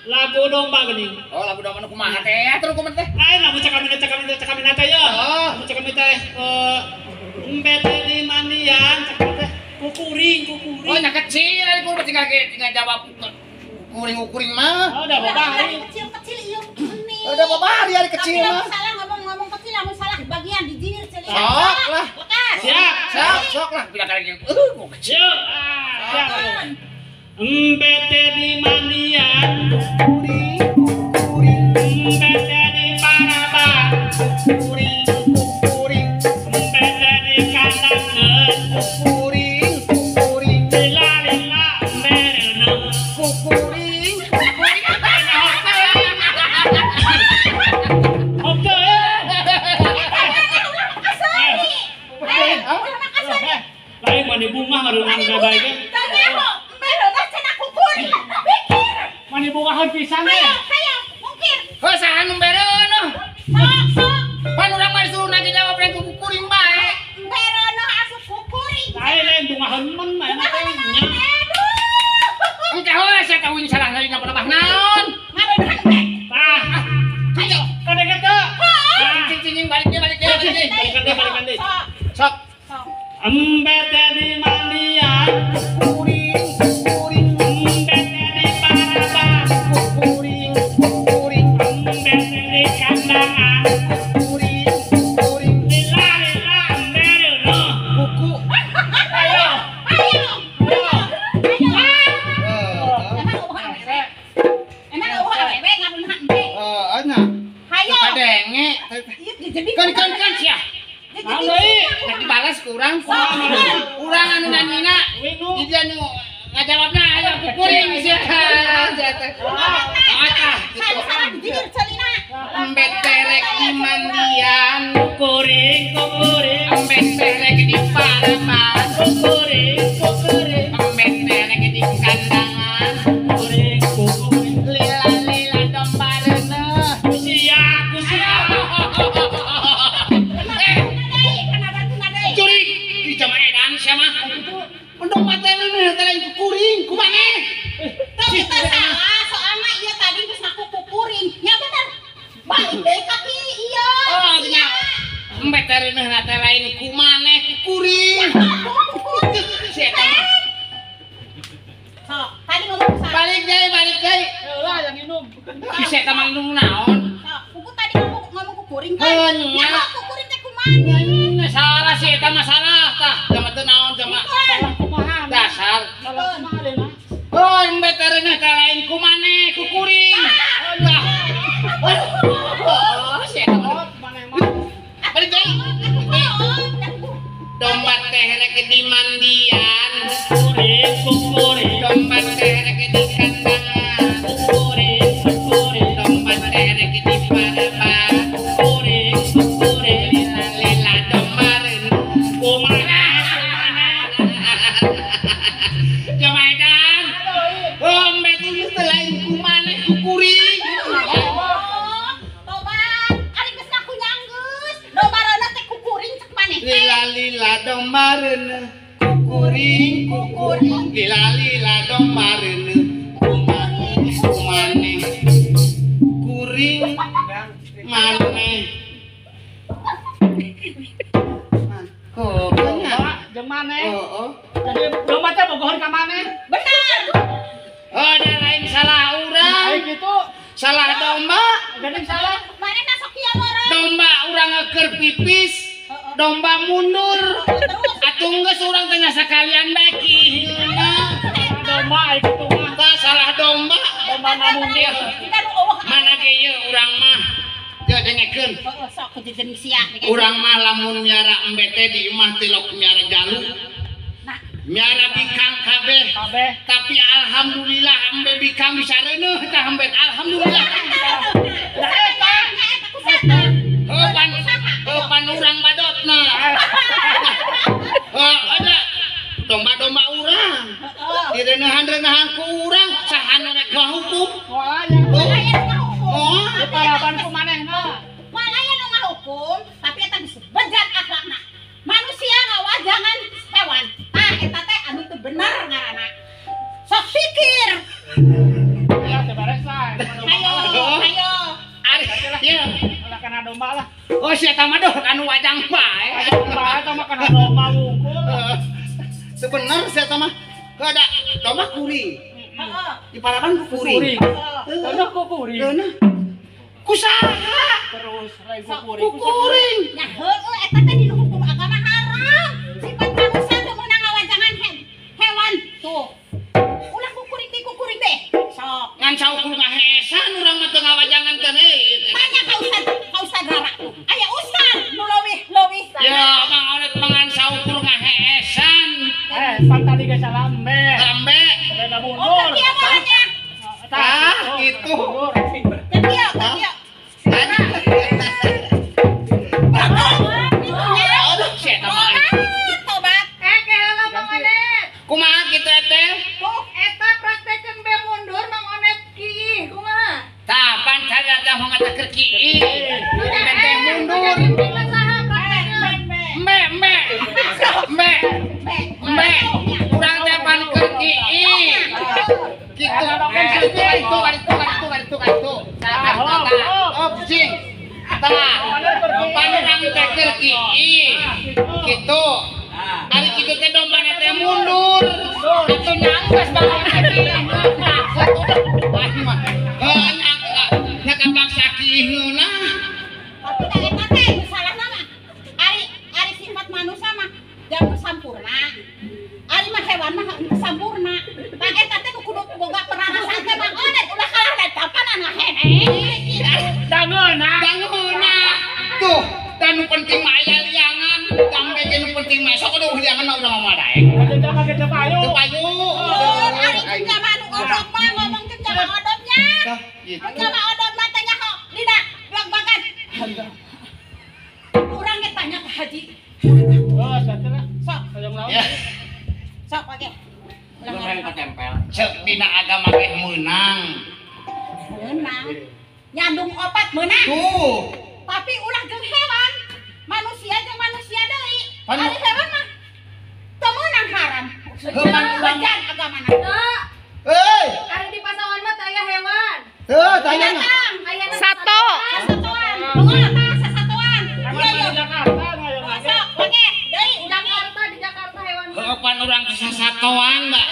Lagu domba geuning. Oh, lagu domba nu kumaha teh? Atuh kumaha teh? Lain lamun cakamin teh ya. Oh. Lamun cakamin teh embete di mandian cakamin teh kukuring. Oh, nya kecil ari kudu tinggal jawab kuring mah. Oh, udah babari. Kecil-kecil ieu. Udah babari ari kecil mah. Salah ngomong kecil, lamun salah bagian dijinir ceuli. Sok lah. Siap. Sok lah. Bila kali Kecil. Siap. Embete di mandian embete di paraban embete di kandangan lila embereuna oke lain mani bunga ngareunang bae ge mani bungahan pisan ge Oh, saha nu bereun? Pan urang mah disuruh nage jawab rek kuring bae. lain bungahan men mah teh nya Engke heuh saya tahu ini salah lagi napa naon. tah ayo kadek teh Cing balik deh. balikan deui Sok. embete di mandian embete di paraban embete di kandangan lila embereuna ayo Anya. Kadenge. Kan sia. naon deui Nek dibalas ku urang. Urang anu nyanyina. Winu. Jadi anu ngajawabna aya kuring sia. Embet terek di mandian, kuring embet terek di paraban, kukuring embet terek di kandangan, kuring lila domba reuneuh. siap Curi di jama edan sia mah. Undang mata reuneuh teh lain kuring, kumaha? Oh, nya. Embet reuneuh teh lain kumaneh kuring. Sia teh mah. Balik deui. lah yang minum Sia teh mah nu naon? Salah sih eta masalah tah. Jama teu naon jama. kumaha Dasar. salah kumaha deuna Oh, embet reuneuh teh lain kumaneh kukuring. Tah. Oh, sia eta mah. Balik deui. Domba teh rek di mandian. kukuring Domba teh rek di kandangan. Domba teh rek di paraban. Lila domba reuneuh. kumaha Jama edan. Oh, embet ieu teh lain kumaneh kukuring. Lila domba reuneuh. Kukuring. Lila domba reuneuh. Kumaneh. Kuring maneh. Oh, jeung maneh oh. jadi domba teh bogohon ka maneh Oh, ada lain salah urang. ai kitu Salah domba. geuning salah Domba urang keur pipis. Domba mundur. Atuh geus urang teh sakalian bae kihilna. domba ai kitu mah Tah salah domba. domba namun dia Mana ge ieu urang mah. Teu dengekeun. Urang mah lamun miara embete di imah tilok miara jalu. Miara bikang kabeh. Tapi alhamdulillah embe bikang bisa reuneuh tah embet alhamdulillah. Pan urang badotna. Ada domba-domba urang. Direunahan-reunahan ku urang saha nu rek ngahukum. Oh, di paraban ku manehna tapi eta geus bejat akhlakna. Manusia ngawajangan hewan. Eta teh anu teu bener ngaranna. Sok pikir. ya teh beres lah si eta mah doh anu wajang bae. Bae eta mah kana domba wungkul. Sebener si eta mah ada domba kuring. Heeh. Di Parapan kuring. Kana kuring. Leuna. Kusaha? Terus lain Kuring. kuring. Nah, heueuh eta teh di hukum agama haram. Sifat manusia teu meunang ngawajangan hewan. Tuh. Ulah kukuring teh. Sok. Ngan saukur ngahesan urang mah teu ngawajangan teh deui. Tanya ka Ustaz Dara. Aya Ustaz nu leuwih. Ya, mang onet mangan saukur ngahesan. Pantali ge salambe. Lambe. Beda Oh, mundur. kieu mah. Gitu. Kieu. Aduh, si eta mah. Tobat. Keheula Mang Onet. Kumaha kitu teh? Tuh. Eta praktekeun be mundur Mang Onet kieu kumaha? Tah, pan saya teh mau ngatak kieu. Teh mundur. Kumaha saha praktekeun? Mbe. Urang teh pan keur kieu. Kitu. Itu. Oh, pusing. Tah, pan urang teh keur kieu. Kitu. Ari kitu teh dombana teh mundur. Atuh nyangges banget teh. Wah, mah. Nya kabaksa kieuna. Tapi da eta teh salahna mah. Ari sifat manusia mah jangan sampurna. Ari mah hewan mah henteu sampurna. Tah eta teh kudu boga perarasan teh Mang Onet ulah kalah da tapanan hene. Dangeuna. Tuh, dan nu penting mah aya liangan, tambe ge nu penting mah sok udah liangan mah udah mah daek. Kita pakai cepayu. Teu payu. Ari cenjama nu odop mah ngomong cenjama odopnya. Tah, gitu. Cenjama odop mah teh nyaho lidah blak bagan. Urang ge tanya ka Haji. Oh, satela. Sok, Hayang lawan. Ya, sok pake. cek dina agama ge meunang. Meunang. Nyandung opat meunang. Tuh, Tapi ulah jeung hewan. Manusia jeung manusia deui. Anu- Ari hewan mah teu meunang haram. Hewan urang- Wajar agamana. Teu, euy, ari di pasawan mah teu aya hewan. teu tanya mah. Binatang. Aya Satu. Sasatuan. Pokokna tah sasatuan. Kamu Iya, di iya. Jakarta ngayang lagi. Sok, pake. Deui ulang di Jakarta hewan. Heupan urang teh sasatoan da.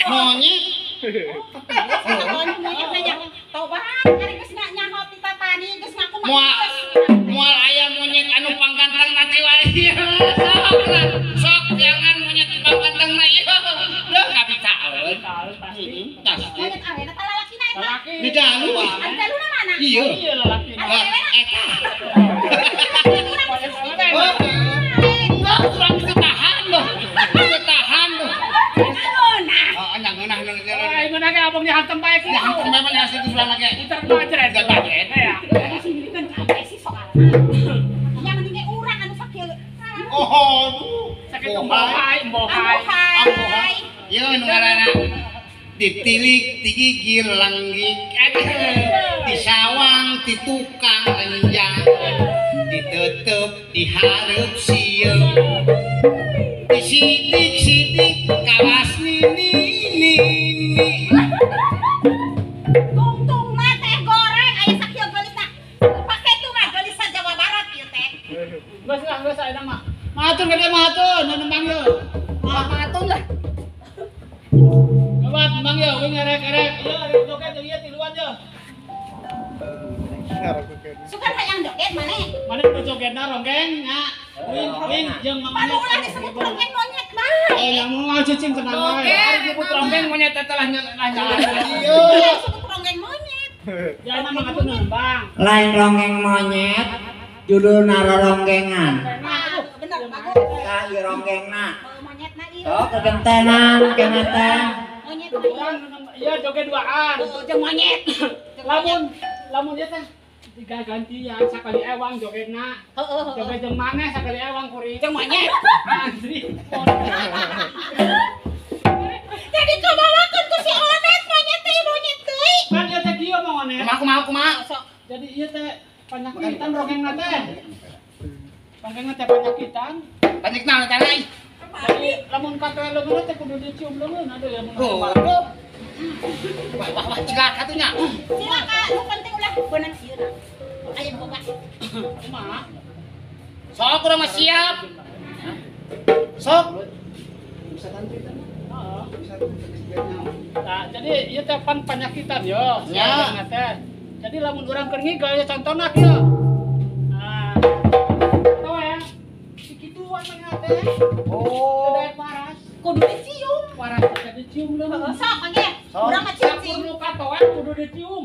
Monyet. sasatuan monyet nanya. Tobat, ari geus nyaho ti tatani geus ngaku mah. Moal aya monyet anu pangganteng nanti wae. Sok jangan monyet pangganteng na ieu. Dah kabita euy. Pasti. Monyet awena tah lalakina eta. Laki. Di dalu. Ari daluna mana? Iya. Iya laki. Lah, eta. Oh, Enggak, kurang bisa tahan loh. Bisa tahan loh. Daluna. Oh, nyangeunah Ay, mana ge abang dihantam bae kitu. Ya, hantem memang hasil itu sudah lagi. Kita bajret. Enggak budget. Ya. Ari sindikeun kabeh sih soal. Nya mending ge urang anu sakieu. Oh, aduh. Sakit mbohai. Hai. Iya, nu ngaranna ditilik, digigir, langgik, disawang, ditukang, lenjang, ditutup, dihareup sieun, disidik-sidik, kawas nini. Tungtungna teh goreng aya sakieu geulisna. Pake tuh mah geulis sa Jawa Barat ieu teh. Geus ayeuna mah. Matur gede matur, nu nembang yeuh. Matur lah. Lewat nembang yeuh, we ngerek-erek. Ieu ari joget ieu tiluan yeuh. Sukan hayang joget maneh. Mana teu jogetna ronggeng nya. Wing jeung Panu mamanya. ulah disebut ronggeng monyet mah. Yang mau cicing tenang wae. Ari disebut rombeng monyet teh telah nyala. Ulah disebut ronggeng monyet. Ya nama atuh nembang. Lain ronggeng monyet, judulna roronggengan. Nah, bener bagus. Tah ieu ronggengna. Monyetna ieu. Tok kegentenan keneh teh. Monyet mah ieu. Iya joget duaan. Jeung monyet. Lamun ieu teh tiga gantian sakali ewang jogetna. Heeh. Joget jeung maneh sakali ewang kuring. Jeung monyet. Asli. Jadi cobawakeun ku si Onet monyet deui. Kan ieu teh kieu mah ngone. Kumaha. Sok. Jadi ieu teh panyakitan ronggengna teh. Ronggengna teh panyakitan. Panjikna teh lain. Jadi lamun katoe leungeun teh kudu dicium leungeun aduh ya mun. Oh. Wah, cegah katunya. Silakan, nu penting ulah beunang sieuna. Aya boga. Kumaha? Sok urang mah siap. Sok. Nah, jadi ieu teh pan panyakitan yo. Ya. Jadi lamun urang keur ngigel ya contohna kieu. Nah. Tahu ya? Sikituan mah teh. Oh. Daek waras. Kudu dicium. Waras teh dicium leuh. Sok ge. Sok. Urang mah Campur cicing. nu katoan kudu dicium.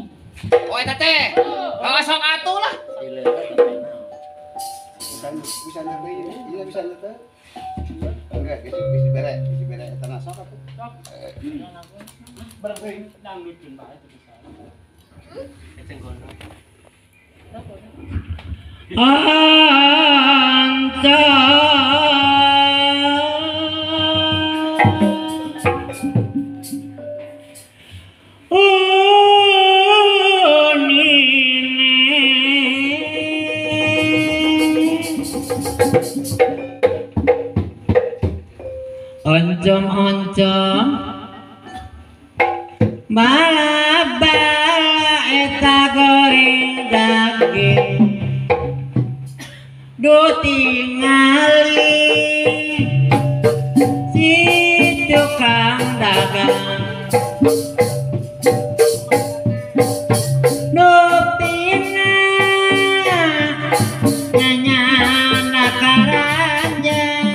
Oh eta teh. Heeh sok atuh lah. Bisa nyampe ini bisa nyampe. Enggak, bisa bere tanah sok apa? Sok. Berarti dangdutkeun bae teh bisa. Eceng gondrong. Oncom-oncom bala-bala eta goreng daging du tingali si tukang dagang du pina nyanyana karanjang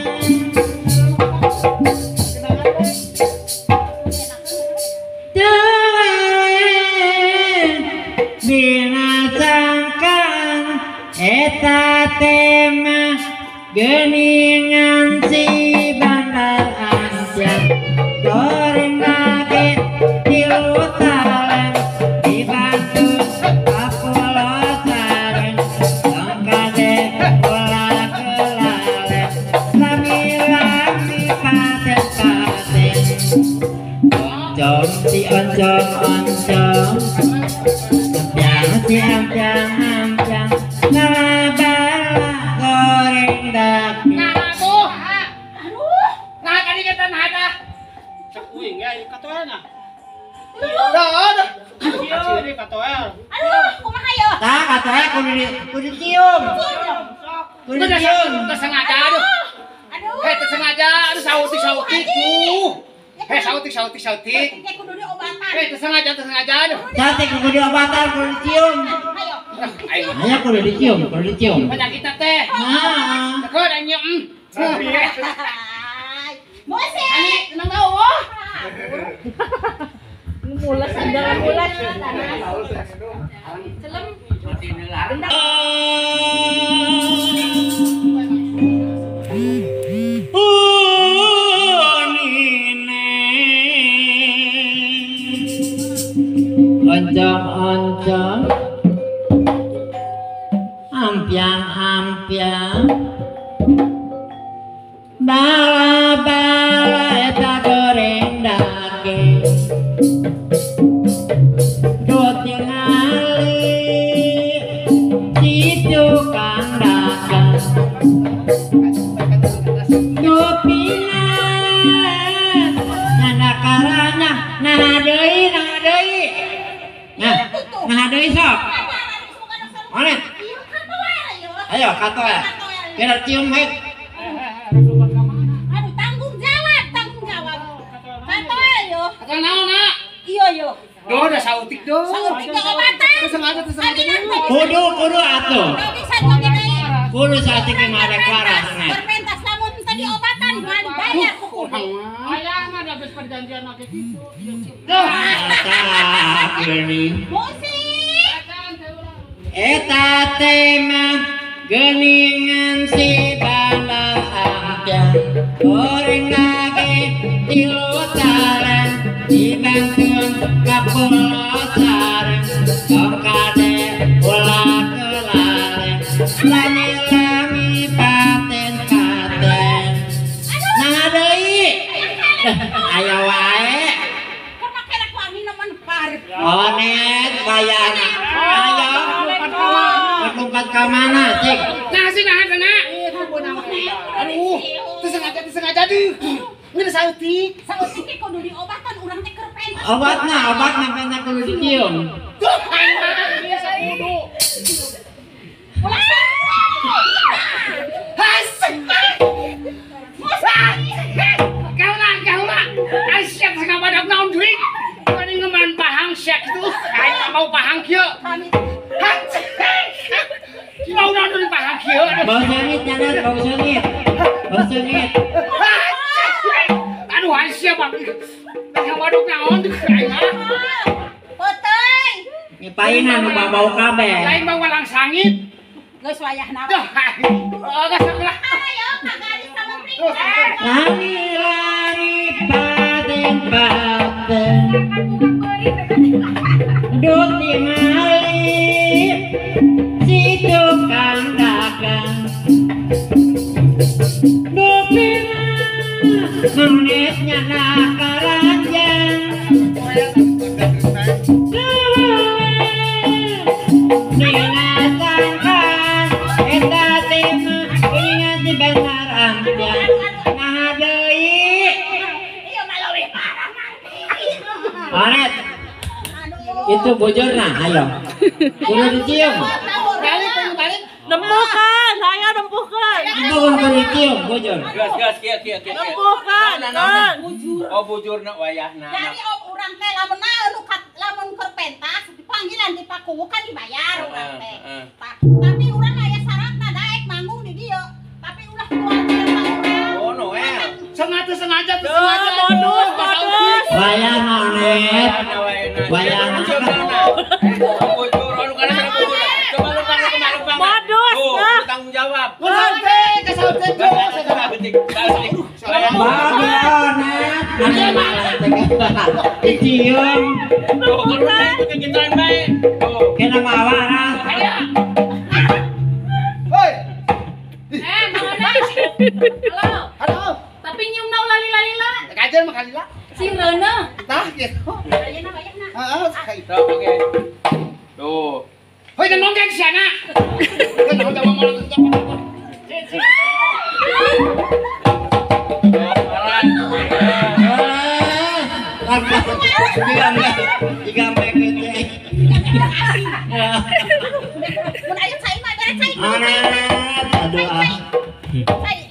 binasangkan eta tema geningan si bandar anjak goreng lagi tilu talan dibantu kapulo sareng tongkade bola kelalen lami-lami paten-paten oncom si oncom-oncom ampiang ngalabala goreng daging Nah tuh. Nah kali kita nah eta. Cek uing ya katoelna. Dah. Ieu di katoel. Aduh, kumaha yo? tah katoe kudu cium kudu cium Tersengaja aduh. Aduh. Heh tersengaja aduh sautik tuh. Heh sautik. Kayak kudu diobatan. Heh tersengaja aduh. cantik kudu diobatan kudu cium Ayo. Ayo. hanya kudu dicium Penyakit teh. nah Tekor anjing. Mosi. Ani tenang tahu. Mulas andalan mulas. oncom-oncom ampiang-ampiang bala-bala eta goreng daging du tingali si tukang dagang du pina nanda karana nah deui nah deui sok mana ayo katoe kira cium head Aduh, tanggung jawab. Katoe yo. Kata naon nak? Iya yo. Doh udah sautik doh. Sautik ke obatan. Tersengaja. kudu atuh Gak bisa dogedai. kudu satik marek waras net Berpentas lamun tadi obatan bayar kuku. Aya mah da geus perjanjian oke kitu. Eta geuning Mosi. eta tema geuningan si bandar ampiang goreng lagi tilu talan dibangkeun kapulo sareng tongkade bola kelalen lami-lami paten-paten nah deui ayo wae Kan make rek wangi nemen par. onet bayana ayo lompat ka mana cek Nah sih nah sana. Aduh, tersengaja deh. Nggak sautik. Sautik ke kudu diobatan urang teh keur pentas. obatna pena kudu dicium Ulah. Bau sengit jangan bau sengit. Bau sengit. Aduh, Aisyah bang. Yang waduk naon tuh kayaknya. Potoi. Ngepainan bau kabeh. Lain bang walang sangit. Geus wayah Duh, naon. agak sebelah. Ayo kagak sama pring. Lari-lari paten-paten. Duk tingali si tukang dagang. Duk tingali manisnya nak keranjang. Dinasakan eta tema ingat di benar ambian. Nah deui. Ieu mah leuwih parah mah. Onet, itu bojorna, ayo. Kudu dicium. Balik. Nempuhkan, saya nempuhkan. Itu kudu dicium, bojor. Gas kia. Nempuhkan, kan. Oh bujurna wayahna. Jadi urang teh lamun keur pentas dipanggilan dipakuwukan dibayar urang teh. Tapi urang aya syaratna daek manggung di dieu. Tapi ulah keluar urang. Oh Noel. Sengaja. Modus. Wayahna Onet. Wayahna. Bujur, anu kana sana bujur. Coba lu kemana. Modus, Tuh, nah. tanggung jawab. Kesaute. Bagi Onet. Dicium. Tuh, kudu kegiatan bae. Tuh. Kena mawara. Hoi. Halo. Tapi nyium nau lali-lali lah. Kajian mah kalila. Sing reuneuh. Tah gitu. Wayahna. Heeh, sekali. Tuh, oke. Tuh. Hoi, dan nongkrong sana. Kan udah mau Jika gitu. Mun aya cai mah beres cai. Onet, aduh ah. Cai.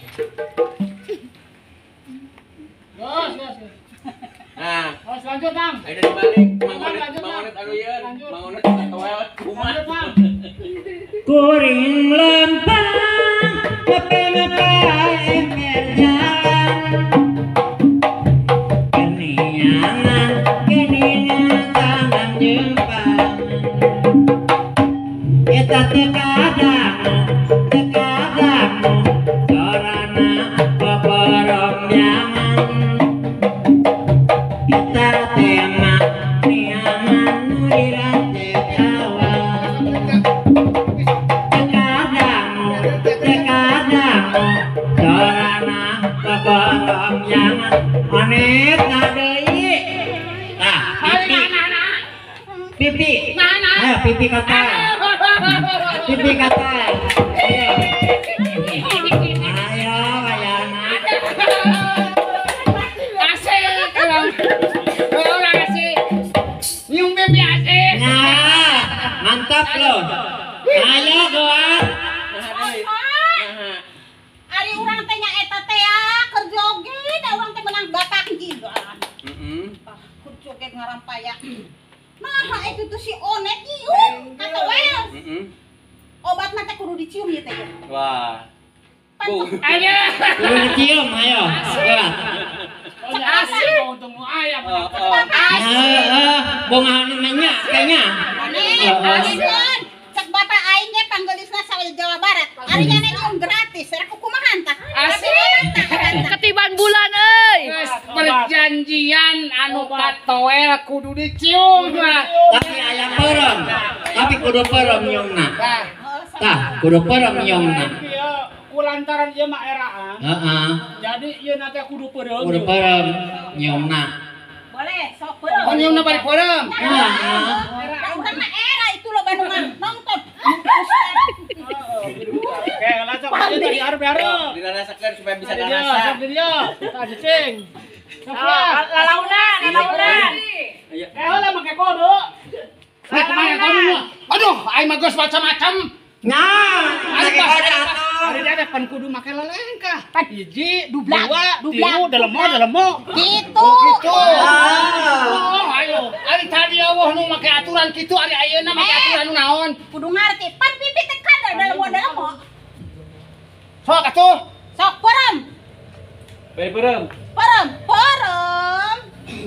Nah, Terus lanjut, Bang. ayo dibalik. Mangonet anu yeun. Mangonet Noel kumaha. Lanjut, Bang. Kuring lempang mepe ember jalan. Keniangan tangan jempang. Eta tekadang sorana peperomyangan. Kita tema niangan nurirace awal. Tekadang sorana peperomyangan. Onet na deui. Tah, pipi. Ayo pipi kata. Pipi kata. Ayo wayana. Asik, orang asik. Nyium pipi asik. Nah, mantap loh. Ayo goa. Ari urang teh nya eta teh keur joget, da urang teh menang bapak jigan. Keur joget ngarampaya. Nah, itu tuh si Onet ieu, kata wel. Obatna teh kudu dicium ieu teh. Wah. Ayo. Kudu dicium, ayo. Goa. Asik. Untung mau ayam. Bunga namanya kayaknya. Aneun, cek bapak aing ge panggelisna sawel Jawa Barat. Ari nya nyium gratis, rek kumaha tah? Asik. Ketiban bulan euy. Geus perjanjian anu katoel kudu dicium. Tapi ayam perem. Tapi kudu perem nyiumna. Tah, kudu perem nyiumna. Kulantaran ieu mah eraan. Heeh. Jadi ieu na teh kudu perem. Kudu perem nyiumna. Boleh, sok beureum. Oh nyiumna bari perem. Da urang mah era itu lo Bandungan nonton. Oke, lacak aja tadi hareup-hareup. Dirasakan supaya bisa Tadi dia, ngerasa. sok dia. Tah cicing. Lalauna. Lah make kodo. Nah, kemana kono? Aduh, aing mah geus macam-macam. Nah, pakai kode atau Ari dia pan kudu make lelengkah. Hiji, Dublag, dua, tilu, dalemo. Gitu. Oh, ayo. Ari tadi eueuh nu make aturan kitu, ari ayeuna make aturan nu naon? Kudu ngarti, pan pipi teh kada dalam mo. Sok atuh. Sok perem. Beri perem. Perem.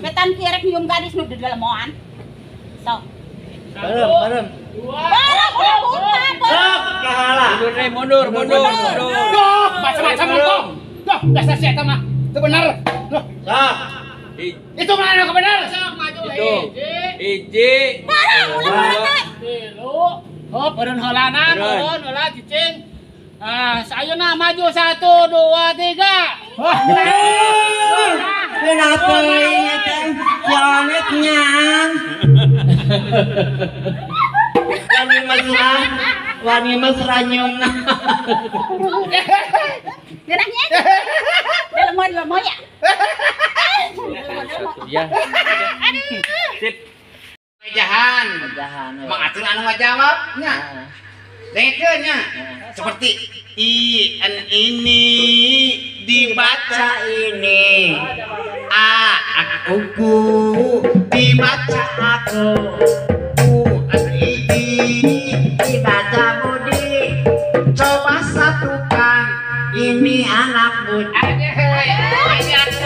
Betan kirek nyium gadis nu di dalam moan. Sok. Perem. Perem udah punten. Sok kahala. Mundur. Duh, macam-macam kok. Duh, dasar si eta mah. Itu bener. Duh, Sok. itu mana yang bener? Sok maju Itu. Hiji. Perem udah punten. Tilu. Hop, beureun heulana, beureun heula cicing. Sayeuna maju 1 2 3. Wah. Kenapa ini teh janetnya? Wani mesra nyumna. Gerahnya. Dalam mau ya. Ya. Sip. Jahan. Jahan. Mengatur anu ngajawabnya. Dengekeun nya. Seperti ini dibaca ini. aku Dibaca aku. ini Dibaca Budi. coba satukan Ini anak Budi. ini aku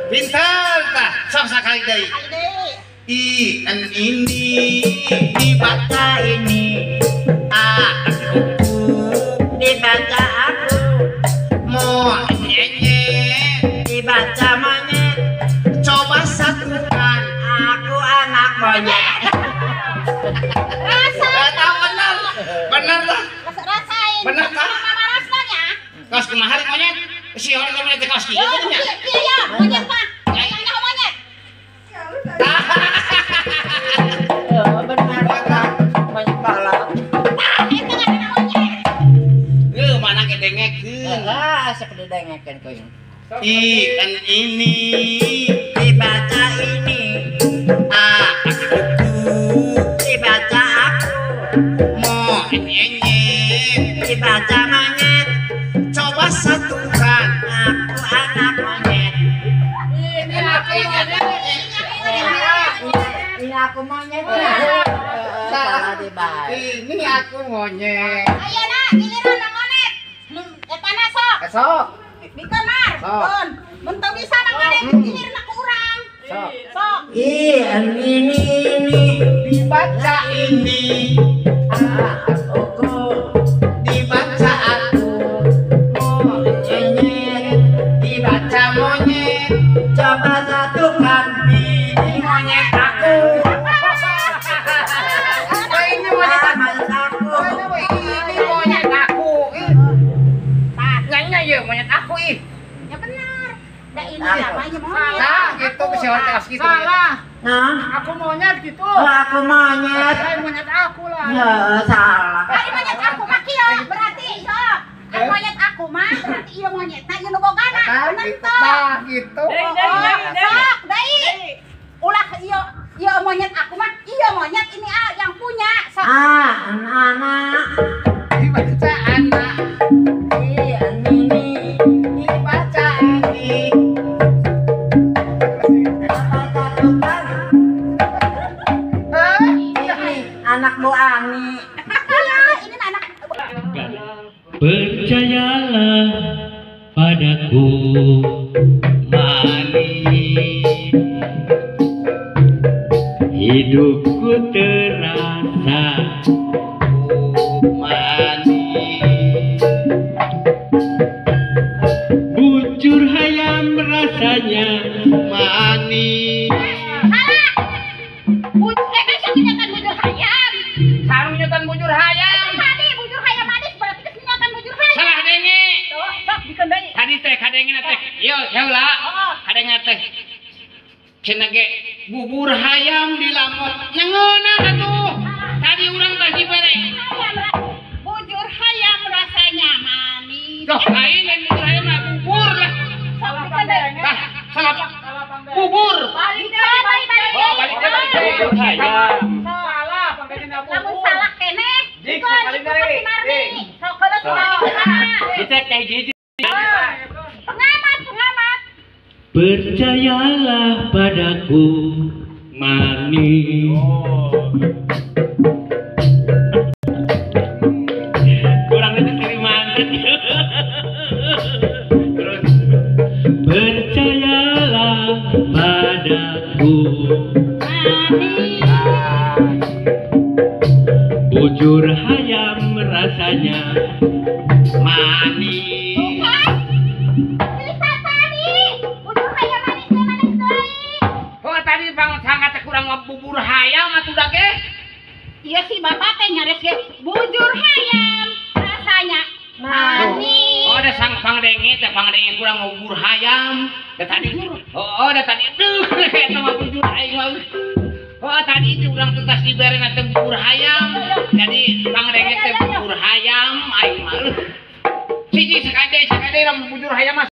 pintar tah sok sakali deui ini Dibaca ini. aku Dibaca aku. mau nyenye Dibaca monyet. coba satukan Aku anak monyet. Gak tahu bener lah Rasain. Bener, Kak? Sama rasanya. kaos kemahari monyet si orang monyet kaos kieu Yo, nya iya, monyet mah. Ayangnya monyet. Benar kan? Monyet balap. Itu kan ada monyet. mana kedengekeun Seperti dengekan kau ini. ini Dibaca ini. aku Dibaca aku. mau nyenye Dibaca monyet. coba satukan Aku anak monyet. Ini aku monyet. Salah dibaca. ini aku monyet Ayeuna giliran nang monet. Etana sok. esok Di kamar. Sok. Bon. Mun teu bisa nang monet giliran aku urang. sok Sok. Ini. dibaca ini Aku. dibaca aku Monyet. dibaca monyet Coba satukan. ini monyet aku ini monyet aku Monyet aku. ini monyet aku nyanyi ya monyet aku Ya benar. Da ini Aku. namanya monyet. nah gitu bisa orang tegas gitu Salah. Nah, Aku monyet gitu. aku monyet. Lain monyet aku lah. Ya, salah. Ari monyet aku mah kieu berarti sok. Ari monyet aku mah berarti ieu monyet. Nah ieu nu bogana. Bener gitu teu? nah gitu Sok, deui. Ulah ieu monyet aku mah ieu monyet ini yang punya. Sok. Anak. dibaca anak Ini. dibaca ini Satukan. Ini anak Bu Ani. Iya, ini mah anak Percayalah padaku, Mani. Hidupku terasa mani bujur hayam rasanya. mani besok nyetan bujur hayam. Sarung nyetan bujur hayam. Tadi bujur hayam manis berarti geus nyetan bujur hayam. Salah denge. Tuh, sok dikeun deui. Tadi teh kadengna teh. Yo, heula. Kadengna teh. Cenah ge bubur hayam di lamot. Nyengeuna atuh. Tadi urang teh dibere. Bujur hayam rasanya manis. Loh, lain bubur hayam mah bubur lah. Sok dikeun deui. Tah, salah Pak. Bubur. Balik deui. Oh, balik deui. Bubur hayam. Salah, pangkatna Lamun bubur. salah keneh. Dik, dikeun, sekali dikeun deui. si Marni. Dik. Sok heula si Marni. Dicek teh hiji. Pengamat. Percayalah padaku, Mani. Kurang itu kiri Mani. pangdenge kurang bubur hayam. Da tadi da tadi eta mah bujur aing mah. Tadi itu urang tetas dibere na teh bubur hayam. Jadi pangdenge teh bubur hayam aing mah. Siji sakade ram bujur hayam mah